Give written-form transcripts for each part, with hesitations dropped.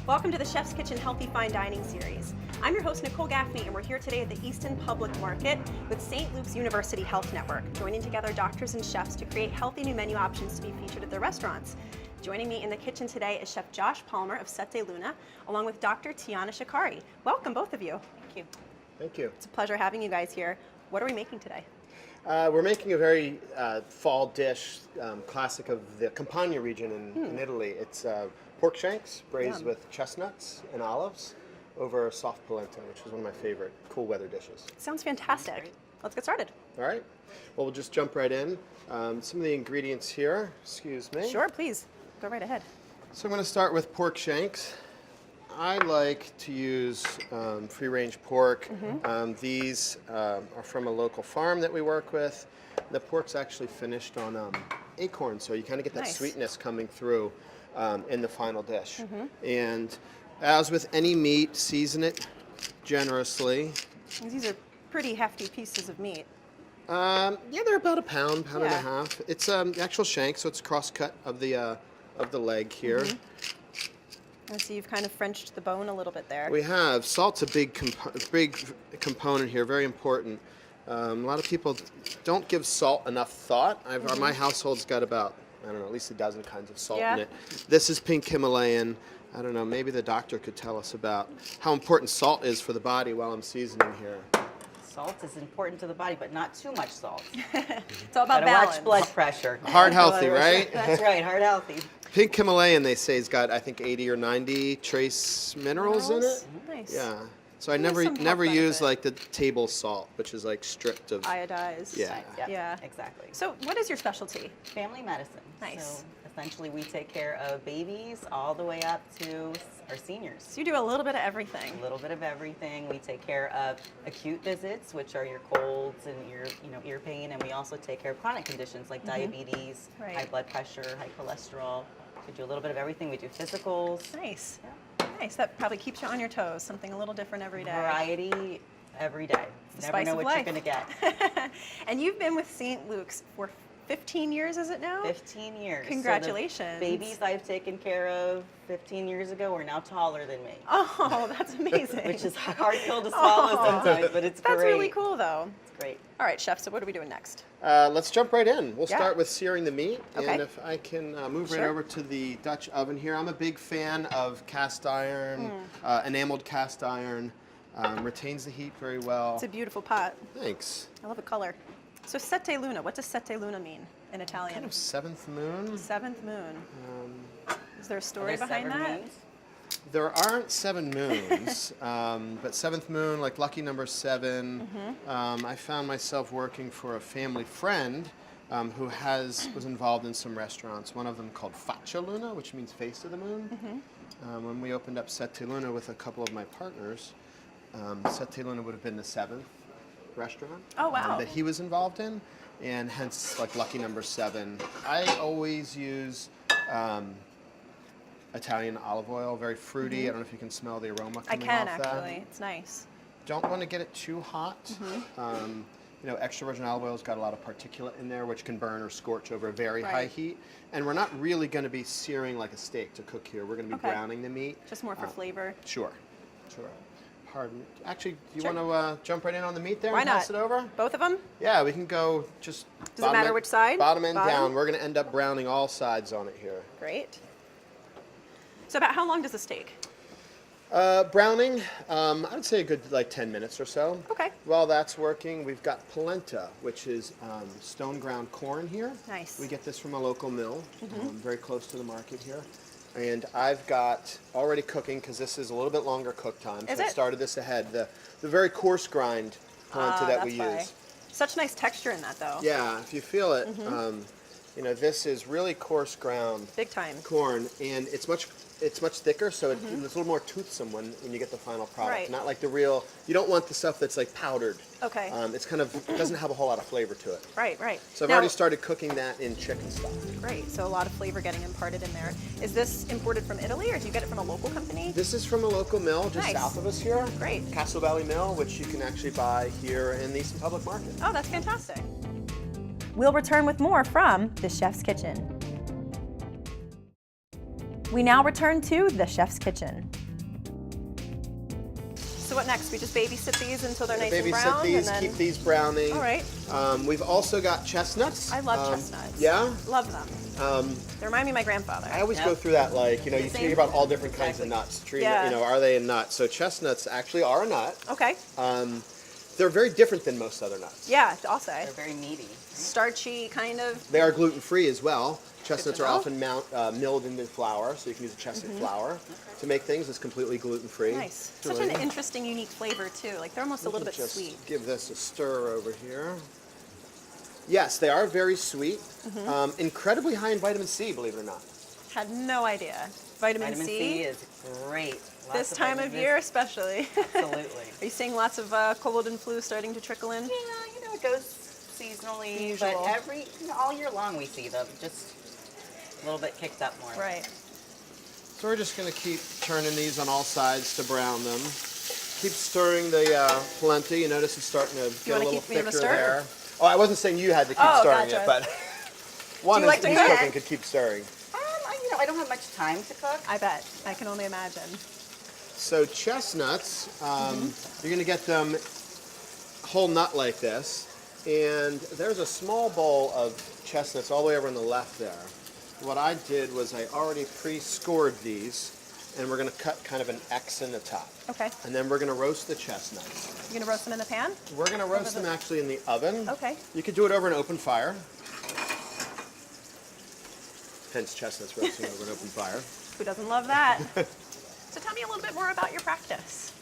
Welcome to the Chef's Kitchen Healthy Fine Dining Series. I'm your host, Nicole Gaffney, and we're here today at the Easton Public Market with St. Luke's University Health Network, joining together doctors and chefs to create healthy new menu options to be featured at their restaurants. Joining me in the kitchen today is Chef Josh Palmer of Sette Luna, along with Dr. Tiana Shekari. Welcome, both of you. Thank you. Thank you. It's a pleasure having you guys here. What are we making today? We're making a very fall dish, classic of the Campania region in Italy. It's pork shanks braised with chestnuts and olives over soft polenta, which is one of my favorite cool weather dishes. Sounds fantastic. Let's get started. All right. Well, we'll just jump right in. Some of the ingredients here, excuse me. Sure, please. Go right ahead. So I'm going to start with pork shanks. I like to use free-range pork. These are from a local farm that we work with. The pork's actually finished on acorn, so you kind of get that sweetness coming through in the final dish. And as with any meat, season it generously. These are pretty hefty pieces of meat. Yeah, they're about a pound and a half. It's actual shank, so it's cross-cut of the leg here. I see you've kind of Frenched the bone a little bit there. We have. Salt's a big component here, very important. A lot of people don't give salt enough thought. My household's got about, I don't know, at least a dozen kinds of salt in it. This is pink Himalayan. I don't know, maybe the doctor could tell us about how important salt is for the body while I'm seasoning here. Salt is important to the body, but not too much salt. It's all about balance. Watch blood pressure. Heart healthy, right? That's right, heart healthy. Pink Himalayan, they say, has got, I think, 80 or 90 trace minerals in it. Nice. Yeah. So I never use like the table salt, which is like stripped of iodized. Yeah. Yeah. Exactly. So what is your specialty? Family medicine. Nice. So essentially we take care of babies all the way up to our seniors. So you do a little bit of everything. A little bit of everything. We take care of acute visits, which are your colds and your ear pain, and we also take care of chronic conditions like diabetes, high blood pressure, high cholesterol. We do a little bit of everything. We do physicals. Nice. Yeah. Nice. That probably keeps you on your toes. Something a little different every day. Variety every day. Never know what you're going to get. And you've been with St. Luke's for 15 years, is it now? 15 years. Congratulations. So the babies I've taken care of 15 years ago are now taller than me. Oh, that's amazing. Which is a hard pill to swallow sometimes, but it's great. That's really cool, though. It's great. All right, chef, so what are we doing next? Let's jump right in. We'll start with searing the meat. Okay. And if I can move right over to the Dutch oven here. I'm a big fan of cast iron, enameled cast iron. Retains the heat very well. It's a beautiful pot. Thanks. I love the color. So Sette Luna, what does Sette Luna mean in Italian? Kind of seventh moon. Seventh moon. Is there a story behind seven that? moons? There aren't 7 moons, but seventh moon, like lucky number 7. I found myself working for a family friend who was involved in some restaurants. One of them called Faccia Luna, which means face of the moon. When we opened up Sette Luna with a couple of my partners, Sette Luna would have been the 7th restaurant that he was involved in, and hence like lucky number 7. I always use Italian olive oil, very fruity. I don't know if you can smell the aroma coming off that. I can actually. It's nice. Don't want to get it too hot. Extra virgin olive oil's got a lot of particulate in there, which can burn or scorch over a very high heat. And we're not really going to be searing like a steak to cook here. We're going to be browning the meat. Just more for flavor. Sure. Pardon. Actually, do you want to jump right in on the meat there Why and pass it over? Both of them? Yeah, we can go just. Does it matter which side? Bottom and down. We're going to end up browning all sides on it here. Great. So about how long does this take? Browning, I would say a good 10 minutes or so. Okay. While that's working, we've got polenta, which is stone ground corn here. Nice. We get this from a local mill, very close to the market here. And I've got already cooking, because this is a little bit longer cook time. So I started this ahead. The very coarse grind polenta that we use. Such nice texture in that, though. Yeah, if you feel it, this is really coarse ground. Big time. Corn, and it's much thicker, so it's a little more toothsome when you get the final product. Right. Not like the real. You don't want the stuff that's like powdered. Okay. It's kind of doesn't have a whole lot of flavor to it. Right. So I've already started cooking that in chicken stock. Great. So a lot of flavor getting imparted in there. Is this imported from Italy, or do you get it from a local company? This is from a local mill just south of us here. Great. Castle Valley Mill, which you can actually buy here in the Easton Public Market. Oh, that's fantastic. We'll return with more from The Chef's Kitchen. We now return to the chef's kitchen. So what next? We just babysit these until they're nice and brown? Babysit these, and then... keep these browning. All right. We've also got chestnuts. I love chestnuts. Yeah? Love them. They remind me of my grandfather. I always go through that, like, you know, you think about all different kinds of nuts. You know, are they a nut? So chestnuts actually are a nut. Okay. They're very different than most other nuts. Yeah, I'll say. They're very meaty. Starchy, kind of. They are gluten-free as well. Chestnuts are often milled into flour, so you can use a chestnut flour to make things. It's completely gluten-free. Nice. Such an interesting, unique flavor, too. Like, they're almost a little bit sweet. Give this a stir over here. Yes, they are very sweet. Incredibly high in vitamin C, believe it or not. Had no idea. Vitamin C is great. This time of year, especially. Absolutely. Are you seeing lots of cold and flu starting to trickle in? Yeah, you know, it goes seasonally, but all year long we see them. Just a little bit kicked up more. Right. So we're just going to keep turning these on all sides to brown them. Keep stirring the polenta. You notice it's starting to get a little thicker there. Oh, I wasn't saying you had to keep stirring it, but one who's cooking could keep stirring. You know, I don't have much time to cook. I bet. I can only imagine. So chestnuts, you're going to get them whole nut like this. And there's a small bowl of chestnuts all the way over on the left there. What I did was I already pre-scored these, and we're going to cut kind of an X in the top. Okay. And then we're going to roast the chestnuts. You're going to roast them in the pan? We're going to roast them actually in the oven. Okay. You could do it over an open fire. Hence chestnuts roasting over an open fire. Who doesn't love that? So tell me a little bit more about your practice.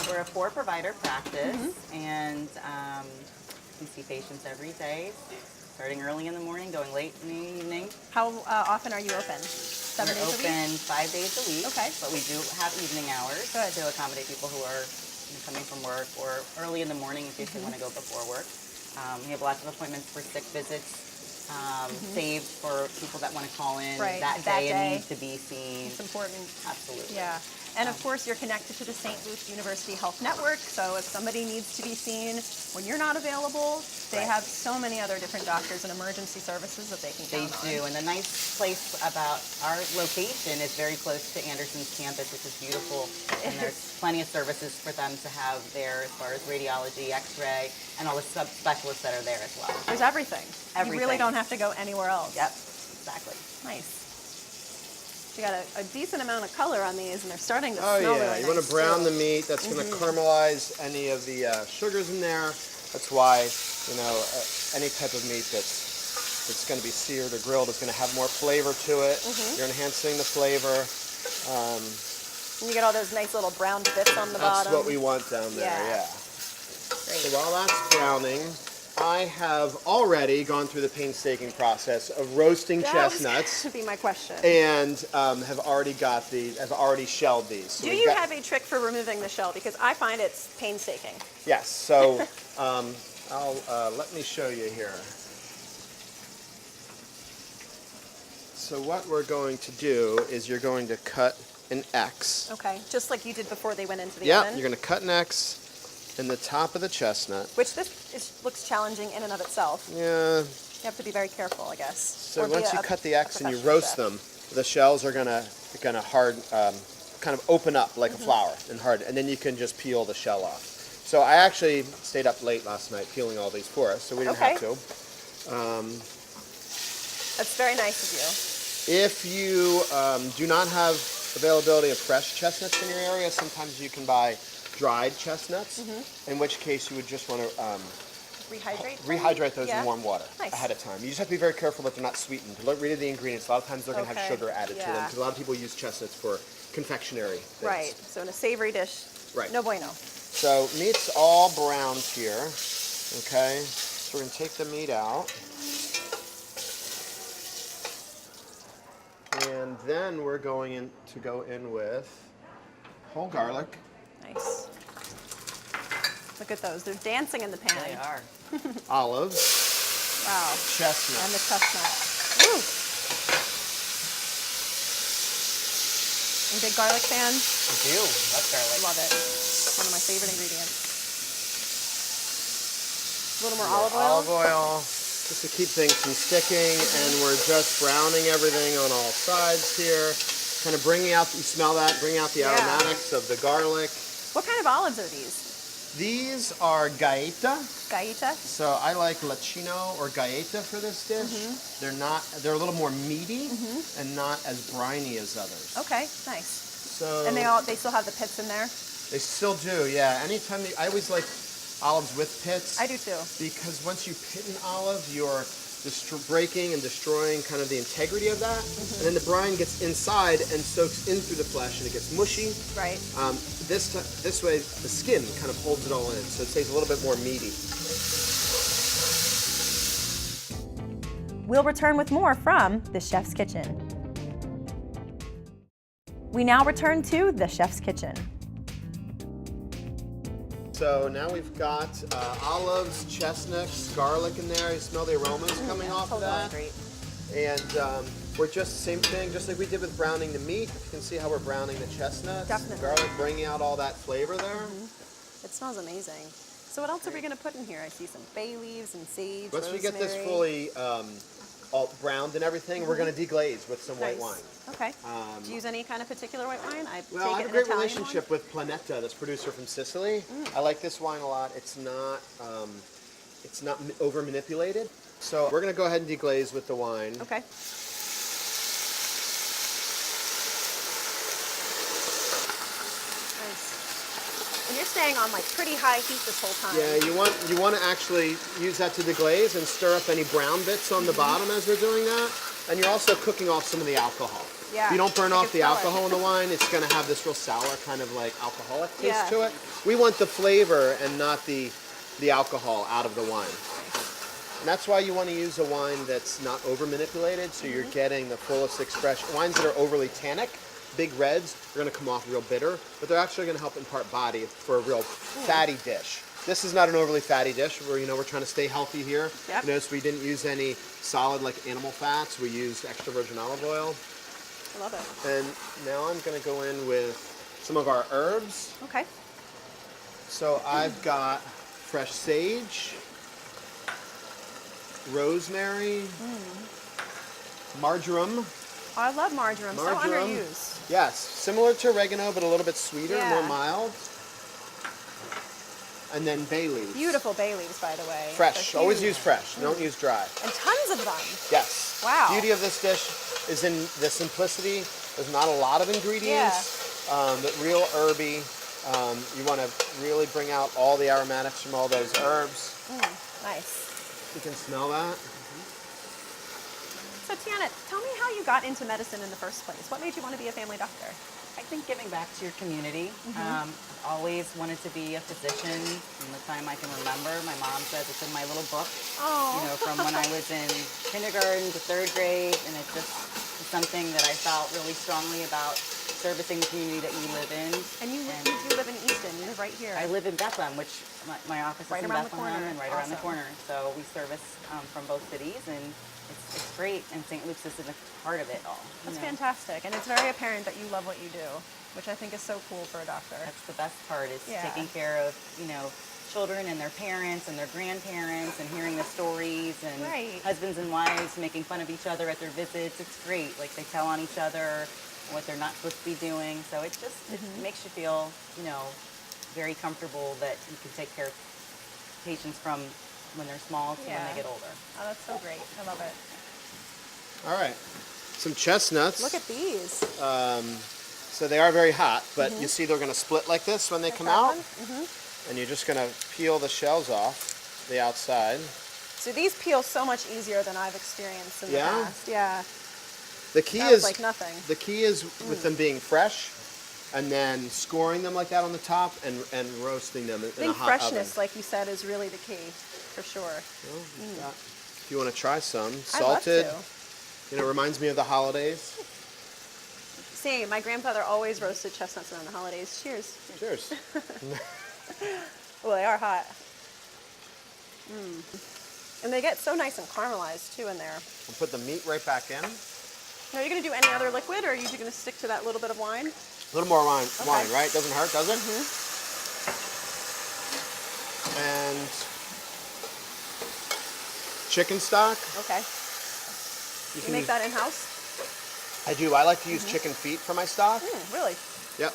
We're a 4-provider practice, and we see patients every day, starting early in the morning, going late in the evening. How often are you open? 7 days a week? We're open 5 days a week. Okay. But we do have evening hours to accommodate people who are coming from work or early in the morning in case they want to go before work. We have lots of appointments for sick visits. Saved for people that want to call in that day and need to be seen. It's important. Absolutely. Yeah. And of course, you're connected to the St. Luke's University Health Network, so if somebody needs to be seen when you're not available, they have so many other different doctors and emergency services that they can count on. They do, and the nice place about our location is very close to Anderson's campus, which is beautiful, and there's plenty of services for them to have there as far as radiology, x-ray, and all the subspecialists that are there as well. There's everything. You really don't have to go anywhere else. Yep, exactly. Nice. You got a decent amount of color on these, and they're starting to smell really nice. You want to brown the meat. That's going to caramelize any of the sugars in there. That's why, you know, any type of meat that's going to be seared or grilled is going to have more flavor to it. You're enhancing the flavor. And you get all those nice little brown bits on the bottom. That's what we want down there, yeah. Great. So while that's browning, I have already gone through the painstaking process of roasting chestnuts. That would be my question. And have already shelled these. So do you have a trick for removing the shell? Because I find it's painstaking. Yes. So let me show you here. So what we're going to do is you're going to cut an X. Okay. Just like you did before they went into the oven. Yeah. You're going to cut an X in the top of the chestnut. Which looks challenging in and of itself. Yeah. You have to be very careful, I guess. So once you cut the X and you roast them, the shells are gonna kind of open up like a flower and harden, and then you can just peel the shell off. So I actually stayed up late last night peeling all these for us, so we didn't have to. That's very nice of you. If you do not have availability of fresh chestnuts in your area, sometimes you can buy dried chestnuts, in which case you would just want to rehydrate those in warm water ahead of time. You just have to be very careful that they're not sweetened. Read the ingredients. A lot of times they're going to have sugar added to them because a lot of people use chestnuts for confectionery things. Right. So in a savory dish, no bueno. So meat's all browned here. Okay. So we're going to take the meat out. And then we're going to go in with whole garlic. Nice. Look at those. They're dancing in the pan. They are. Olives. Wow. Chestnuts. And the chestnut. Woo! You a big garlic fan? I do. Love garlic. Love it. One of my favorite ingredients. A little more olive oil. Olive oil. Just to keep things from sticking, and we're just browning everything on all sides here. kind of bringing out, you smell that, bringing out the aromatics of the garlic. What kind of olives are these? These are gaeta. Gaeta? So I like lachino or gaeta for this dish. They're a little more meaty and not as briny as others. Okay, nice. So And they still have the pits in there? They still do, yeah. Anytime I always like olives with pits. I do too. Because once you pit an olive, you're breaking and destroying kind of the integrity of that, and then the brine gets inside and soaks in through the flesh, and it gets mushy. Right. This way, the skin kind of holds it all in, so it stays a little bit more meaty. We'll return with more from The Chef's Kitchen. We now return to The Chef's Kitchen. So now we've got olives, chestnuts, garlic in there. You smell the aromas coming off of that. Great. And we're just same thing, just like we did with browning the meat. You can see how we're browning the chestnuts. Definitely. Garlic bringing out all that flavor there. It smells amazing. So what else are we going to put in here? I see some bay leaves and sage, Once we get this rosemary. fully all browned and everything, we're going to deglaze with some white Nice. wine. Okay. Do you use any kind of particular white wine? Well, I have a great relationship with Pilenta, this producer from Sicily. I like this wine a lot. It's not over manipulated. So we're going to go ahead and deglaze with the wine. Okay. Nice. And you're staying on like pretty high heat this whole time. Yeah, you want to actually use that to deglaze and stir up any brown bits on the bottom as we're doing that. And you're also cooking off some of the alcohol. Yeah, If you don't burn I off can the smell it. alcohol in the wine, it's going to have this real sour kind of like alcoholic taste Yeah. to it. We want the flavor and not the alcohol out of the wine. And that's why you want to use a wine that's not over manipulated, so you're getting the fullest expression. Wines that are overly tannic, big reds, are going to come off real bitter, but they're actually going to help impart body for a real fatty dish. This is not an overly fatty dish. We're trying to stay healthy here. Yep. Notice we didn't use any solid like animal fats. We used extra virgin olive oil. I love it. And now I'm going to go in with some of our herbs. Okay. So I've got fresh sage, rosemary, marjoram. Oh, I love marjoram. So Marjoram. underused. Yes, similar to oregano, but a little bit sweeter, Yeah. more mild. And then bay leaves. Beautiful bay leaves, by the way. Fresh. They're Always huge. use fresh. Don't use dry. And tons of them. Yes. Wow. Beauty of this dish is in the simplicity. There's not a lot of ingredients, but real herby. You want to really bring out all the aromatics from all those herbs. Nice. You can smell that. So Tiana, tell me how you got into medicine in the first place. What made you want to be a family doctor? I think giving back to your community. Always wanted to be a physician from the time I can remember. My mom says it's in my little book. Oh. From when I was in kindergarten to third grade, and it just is something that I felt really strongly about servicing the community that you live in. And you do live in Easton. You live right here. I live in Bethlehem, which my office Right is in around the Bethlehem corner. and right around the Awesome. corner. So we service from both cities, and it's great. And St. Luke's is a part of it all. That's fantastic. And it's very apparent that you love what you do, which I think is so cool for a doctor. That's the best part is Yeah. taking care of, children and their parents and their grandparents and hearing the stories and Right. husbands and wives making fun of each other at their visits. It's great. Like they tell on each other what they're not supposed to be doing. So it just it makes you feel, very comfortable that you can take care of patients from when they're small to when Yeah. they get older. Oh, that's so great. I love it. All right. Some chestnuts. Look at these. So they are very hot, but you see they're going to split like this when they come out. And you're just going to peel the shells off the outside. So these peel so much easier than I've experienced in the Yeah? past. Yeah. The key That was is like nothing. The key is with them being fresh, and then scoring them like that on the top and roasting them in I a think hot freshness, oven. like you said, is really the key, for sure. Well, if you want to try some, I'd love salted. to. Reminds me of the holidays. Same. My grandfather always roasted chestnuts around the holidays. Cheers. Cheers. Well, they are hot. And they get so nice and caramelized too in there. We'll put the meat right back in. Are you going to do any other liquid, or are you going to stick to that little bit of wine? A little more wine, right? Doesn't hurt, does it? And chicken stock. Okay. You make that in-house? I do. I like to use chicken feet for my stock. Really? Yep.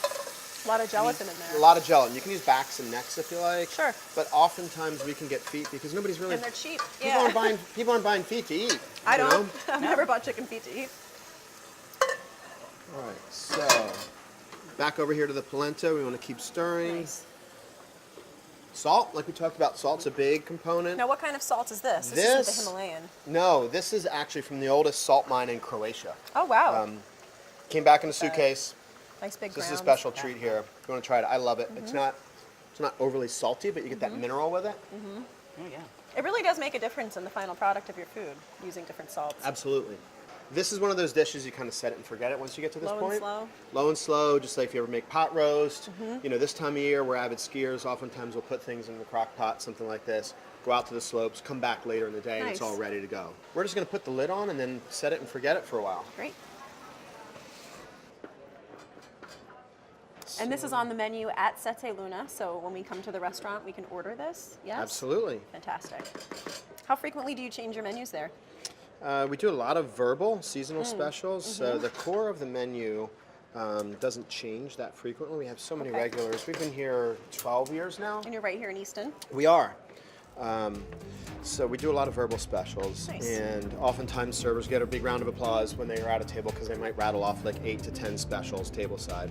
A lot of gelatin in A there. lot of gelatin. You can use backs and necks if you like. Sure. But oftentimes we can get feet because nobody's really. And they're cheap. People aren't buying feet to eat. I you don't. know? I've never bought chicken feet to eat. All right. So back over here to the polenta. We want to keep stirring. Nice. Salt, like we talked about, salt's a big component. Now, what kind of salt is this? This isn't the Himalayan. No, this is actually from the oldest salt mine in Croatia. Oh, wow. Came back in a suitcase. Nice big This is a grounds. special treat here. If you want to try it, I love it. It's not overly salty, but you get that mineral with it. Oh yeah. It really does make a difference in the final product of your food, using different salts. Absolutely. This is one of those dishes you kind of set it and forget it once you get to this Low point. and slow. Low and slow, just like if you ever make pot roast. You know, this time of year, we're avid skiers. Oftentimes we'll put things in the crock pot, something like this, go out to the slopes, come back later in the day, and it's Nice. all ready to go. We're just going to put the lid on and then set it and forget it for a while. Great. And this is on the menu at Sette Luna, so when we come to the restaurant, we can order this, yes? Absolutely. Fantastic. How frequently do you change your menus there? We do a lot of verbal seasonal specials, so the core of the menu doesn't change that frequently. We have so many Okay. regulars. We've been here 12 years now. And you're right here in Easton? We are. So we do a lot of verbal specials, Nice. and oftentimes servers get a big round of applause when they are at a table because they might rattle off like 8 to 10 specials tableside.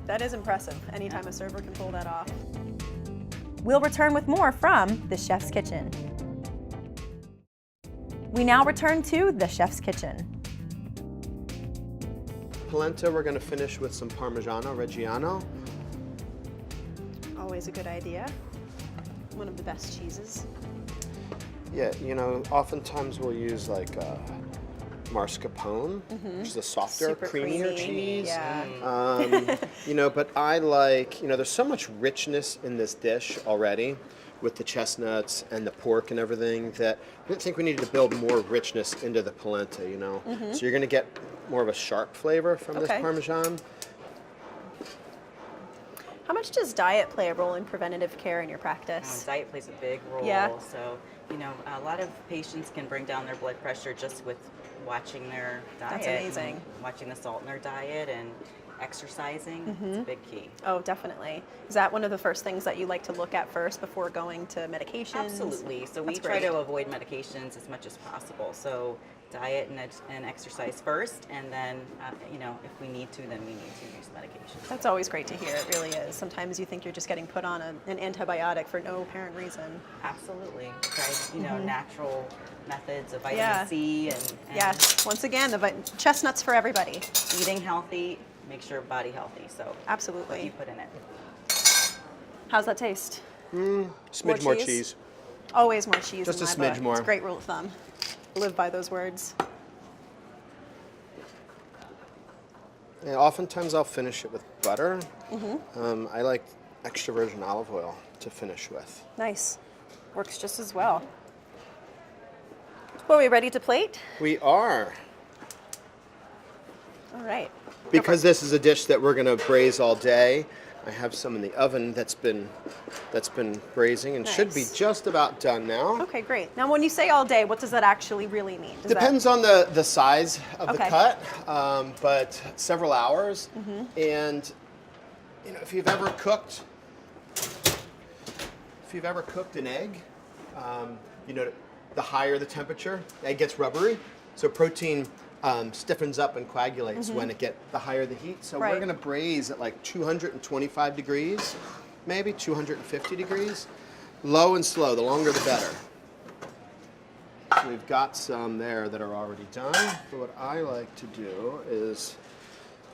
That is impressive, anytime a server can pull that off. We'll return with more from the Chef's Kitchen. We now return to the Chef's Kitchen. Polenta, we're going to finish with some Parmigiano Reggiano. Always a good idea. One of the best cheeses. Yeah, you know, oftentimes we'll use like mascarpone, which is a softer, Super creamier creamy, cheese. yeah. You know, but I like, you know, there's so much richness in this dish already with the chestnuts and the pork and everything that I didn't think we needed to build more richness into the polenta, you know. So you're going to get more of a sharp flavor from this Okay. Parmesan. How much does diet play a role in preventative care in your practice? Diet plays a big role. Yeah. So, you know, a lot of patients can bring down their blood pressure just with watching their diet. That's amazing. And watching the salt in their diet and exercising. It's a big key. Oh, definitely. Is that one of the first things that you like to look at first before going to medications? Absolutely. So we That's try great. to avoid medications as much as possible. So diet and exercise first, and then, you know, if we need to, then we need to use medications. That's always great to hear. It really is. Sometimes you think you're just getting put on an antibiotic for no apparent reason. Absolutely. Try, you know, natural methods of vitamin Yeah. C and Yes. Once again, the chestnuts for everybody. eating healthy, make sure body healthy. So what Absolutely. you put in it. How's that taste? Smidge more cheese. Always more cheese. Just in a my smidge book. more. It's a great rule of thumb. Live by those words. Yeah, oftentimes I'll finish it with butter. I like extra virgin olive oil to finish with. Nice. Works just as well. Well, are we ready to plate? We are. All right. Because this is a dish that we're going to braise all day, I have some in the oven that's been braising and should be Nice. just about done now. Okay, great. Now, when you say all day, what does that actually really mean? Does Depends on the size of the Okay. cut, but several hours. And you know, if you've ever cooked an egg, you know, the higher the temperature, egg gets rubbery. So protein stiffens up and coagulates when the higher the heat. So we're Right. going to braise at like 225 degrees, maybe 250 degrees. Low and slow, the longer the better. So we've got some there that are already done. But what I like to do is,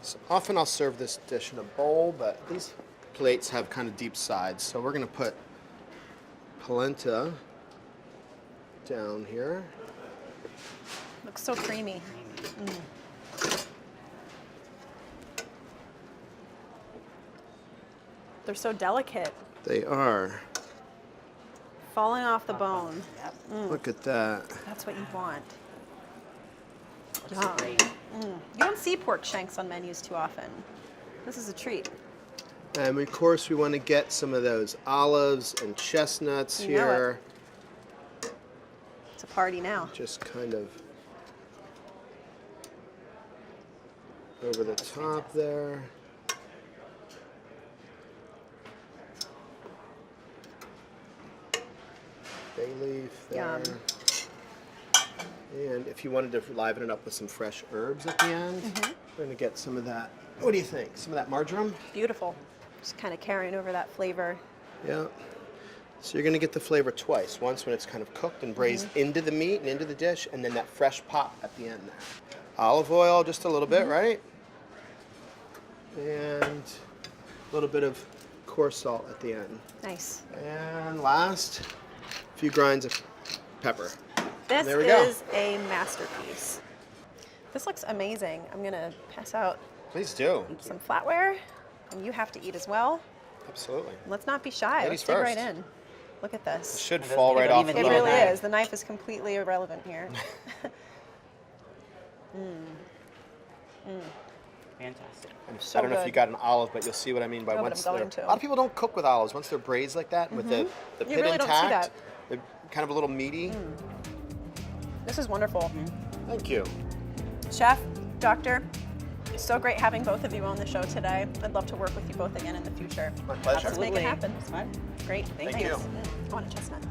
so often I'll serve this dish in a bowl, but these plates have kind of deep sides. So we're going to put polenta down here. Looks so creamy. They're so delicate. They are. Falling off the bone. Yep. Look at that. That's what you want. Looks great. You don't see pork shanks on menus too often. This is a treat. And of course we want to get some of those olives and chestnuts You know here. It's a party now. Just kind of over the top there. Bay leaf there. Yum. And if you wanted to liven it up with some fresh herbs at the end, we're going to get some of that. What do you think? Some of that marjoram? Beautiful. Just kind of carrying over that flavor. Yeah. So you're going to get the flavor twice. Once when it's kind of cooked and braised into the meat and into the dish, and then that fresh pop at the end there. Olive oil, just a little bit, right? And a little bit of coarse salt at the end. Nice. And last, a few grinds of pepper. This There we go. is a masterpiece. This looks amazing. I'm going to pass out Please do. some flatware, and you have to eat as well. Absolutely. Let's not be shy. Ladies Let's dig right first. in. Look at this. It should It fall doesn't right off even the It need a little really knife. is. The knife is completely irrelevant here. Fantastic. So I don't know if good. you got an olive, but you'll see what I mean by No, but once I'm they're. going to. A lot of people don't cook with olives. Once they're braised like that, with the pit really don't see intact, that. they're kind of a little meaty. This is wonderful. Thank you. Chef, doctor, it's so great having both of you on the show today. I'd love to work with you both again in the future. My pleasure. Let's make it Absolutely. happen. It's fun. Great. Thank Thanks. you. I want a chestnut.